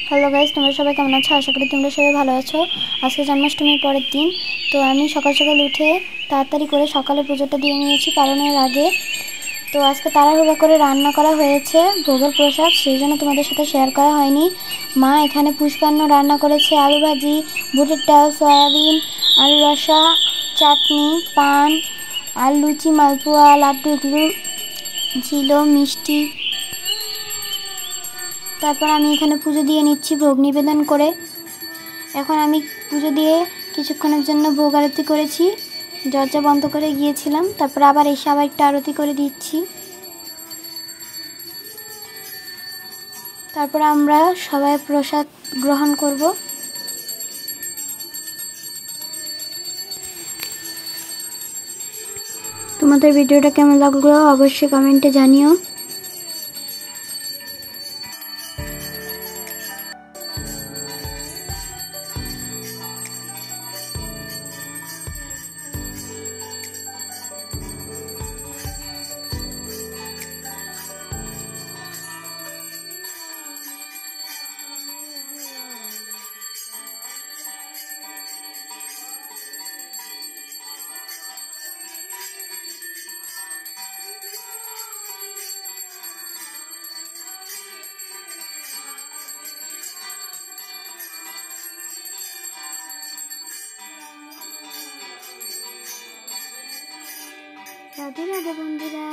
Hello guys, তোমরা সবাই কেমন আছো? আশা করি তোমরা সবাই ভালো আছো। আজকে জন্মাষ্টমীর পরের দিন, তো আমি সকাল সকাল উঠে তাড়াতাড়ি করে সকালে পুজোটা দিয়ে নিয়েছি পালনের আগে। তো আজকে তাড়াহুড়া করে রান্না করা হয়েছে ভোগের প্রসাদ, সেই জন্য তোমাদের সাথে শেয়ার করা হয়নি। মা এখানে পুষ্পান্ন রান্না করেছে, আলু ভাজি, বুটের ডাল, সয়াবিন, আলু রসা, চাটনি, পান আর লুচি, মালপোয়া, লাড্ডু, এগুলো ছিল, মিষ্টি। তারপর আমি এখানে পুজো দিয়ে নিচ্ছি ভোগ নিবেদন করে। এখন আমি পুজো দিয়ে কিছুক্ষণের জন্য ভোগ আরতি করেছি, দরজা বন্ধ করে গিয়েছিলাম। তারপর আবার এসে আবার একটা আরতি করে দিচ্ছি। তারপর আমরা সবাই প্রসাদ গ্রহণ করব। তোমাদের ভিডিওটা কেমন লাগলো অবশ্যই কমেন্টে জানিও। রাধে রাধে বন্ধুরা।